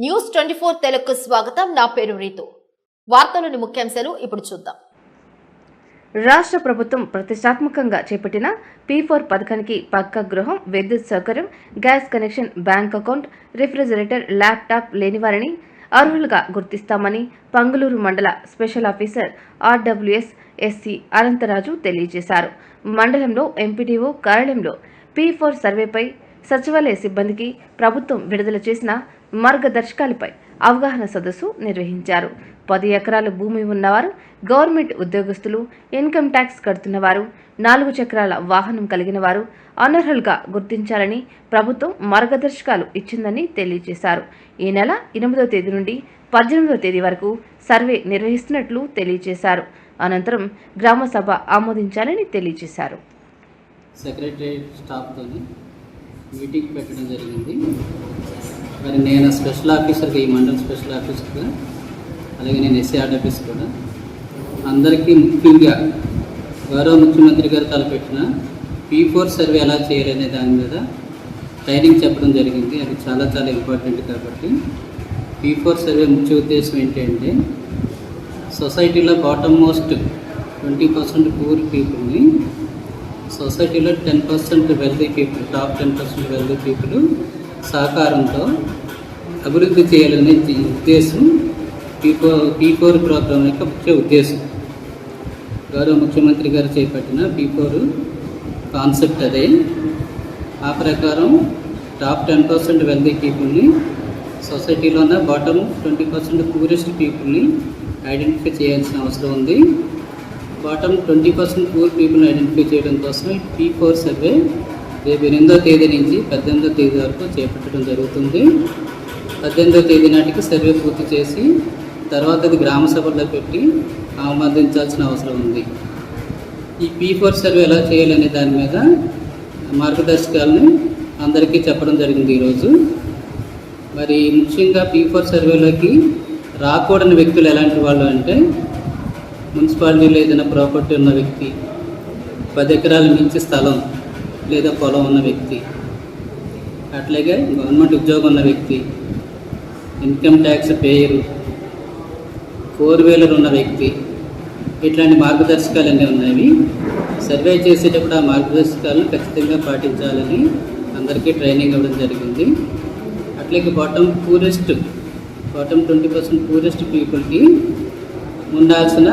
News 24 తెలుగుకు స్వాగతం. నా పేరు రీతు. వార్తలోని ముఖ్యాంశాలు ఇప్పుడు చూద్దాం. రాష్ట్ర ప్రభుత్వం ప్రతిష్టాత్మకంగా చేపట్టిన P4 పథకానికి పక్కా గృహం, విద్యుత్ సౌకర్యం, gas connection, bank account, refrigerator, laptop లేని వారిని అర్హులుగా గుర్తిస్తామని పంగులూరు మండల special officer RWS SC Anantaraju తెలియజేశారు. మండలంలో ఎంపీడీఓ కార్యాలయంలో P4 సర్వేపై సచివాలయ సిబ్బందికి ప్రభుత్వం విడుదల చేసిన మార్గదర్శకాలపై అవగాహన సదస్సు నిర్వహించారు. 10 ఎకరాల భూమి ఉన్నవారు, గవర్నమెంట్ ఉద్యోగస్తులు, ఇన్కమ్ ట్యాక్స్ కడుతున్నవారు, 4 చక్రాల వాహనం కలిగిన వారు అనర్హులుగా గుర్తించాలని ప్రభుత్వం మార్గదర్శకాలు ఇచ్చిందని తెలియజేశారు. ఈ నెల 8వ తేదీ నుండి 18వ తేదీ వరకు సర్వే నిర్వహిస్తున్నట్లు తెలియజేశారు. అనంతరం గ్రామ సభ ఆమోదించాలని తెలియజేశారు. సెక్రటరియట్ స్టాఫ్తో మీటింగ్ పెట్టడం జరిగింది. మరి నేను స్పెషల్ ఆఫీసర్గా, ఈ మండల స్పెషల్ ఆఫీసర్గా, అలాగే నేను SCRWS కూడా అందరికీ ముఖ్యంగా గౌరవ ముఖ్యమంత్రి గారు తలపెట్టిన P4 సర్వే ఎలా చేయాలనే దాని మీద ట్రైనింగ్ చెప్పడం జరిగింది. అది చాలా చాలా ఇంపార్టెంట్. కాబట్టి P4 సర్వే ముఖ్య ఉద్దేశం ఏంటంటే సొసైటీలో బాటమ్ మోస్ట్ 20% పూర్ పీపుల్ని సొసైటీలో 10% wealthy people, top 10% wealthy people సహకారంతో అభివృద్ధి చేయాలనే ఉద్దేశం P4 ప్రోగ్రాం యొక్క ముఖ్య ఉద్దేశం. గౌరవ ముఖ్యమంత్రి గారు చేపట్టిన P4 కాన్సెప్ట్ అదే. ఆ ప్రకారం టాప్ 10% వెల్దీ పీపుల్ని, సొసైటీలో ఉన్న బాటమ్ 20% పూరెస్ట్ పీపుల్ని ఐడెంటిఫై చేయాల్సిన అవసరం ఉంది. బాటమ్ 20% పూర్ పీపుల్ని ఐడెంటిఫై చేయడం కోసం P4 సర్వే రేపు 8వ తేదీ నుంచి 18వ తేదీ వరకు చేపట్టడం జరుగుతుంది. 18వ తేదీ నాటికి సర్వే పూర్తి చేసి తర్వాత అది గ్రామ సభల్లో పెట్టి ఆమోదించాల్సిన అవసరం ఉంది. ఈ P4 సర్వే ఎలా చేయాలనే దాని మీద మార్గదర్శకాలను అందరికీ చెప్పడం జరిగింది ఈరోజు. మరి ముఖ్యంగా P4 సర్వేలోకి రాకూడని వ్యక్తులు ఎలాంటి వాళ్ళు అంటే, మున్సిపాలిటీలో ఏదైనా ప్రాపర్టీ ఉన్న వ్యక్తి, 10 ఎకరాల మించి స్థలం లేదా పొలం ఉన్న వ్యక్తి, అట్లాగే గవర్నమెంట్ ఉద్యోగం ఉన్న వ్యక్తి, ఇన్కమ్ ట్యాక్స్ పేయరు, 4 వీలర్ ఉన్న వ్యక్తి, ఇట్లాంటి మార్గదర్శకాలు అన్నీ ఉన్నాయి. సర్వే చేసేటప్పుడు ఆ మార్గదర్శకాలను ఖచ్చితంగా పాటించాలని అందరికీ ట్రైనింగ్ ఇవ్వడం జరిగింది. అట్లాగే బాటమ్ 20% పూరెస్ట్ పీపుల్కి ఉండాల్సిన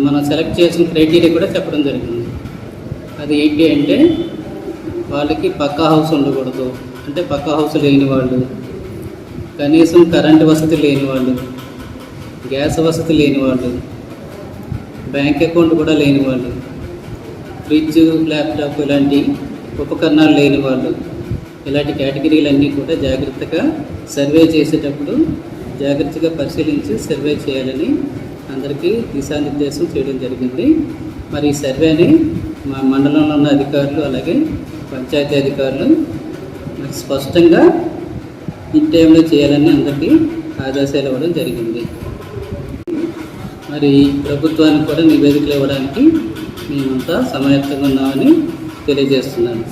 మనం సెలెక్ట్ చేసిన క్రైటీరియా కూడా చెప్పడం జరిగింది. అది ఏంటి అంటే, వాళ్ళకి పక్కా హౌస్ ఉండకూడదు. అంటే పక్కా హౌస్ లేని వాళ్ళు, కనీసం కరెంటు వసతి లేని వాళ్ళు, గ్యాస్ వసతి లేని వాళ్ళు, బ్యాంక్ అకౌంట్ కూడా లేని వాళ్ళు, ఫ్రిడ్జ్, ల్యాప్టాప్ ఇలాంటి ఉపకరణాలు లేని వాళ్ళు, ఇలాంటి కేటగిరీలన్నీ కూడా జాగ్రత్తగా సర్వే చేసేటప్పుడు జాగ్రత్తగా పరిశీలించి సర్వే చేయాలని అందరికీ దిశానిర్దేశం చేయడం జరిగింది. మరి ఈ సర్వేని మా మండలంలో ఉన్న అధికారులు, అలాగే పంచాయతీ అధికారులు మరి స్పష్టంగా ఈ టైంలో చేయాలని అందరికీ ఆదేశాలు ఇవ్వడం జరిగింది. మరి ప్రభుత్వానికి కూడా నివేదికలు ఇవ్వడానికి మేమంతా సమాయత్తంగా ఉన్నామని తెలియజేస్తున్నాను.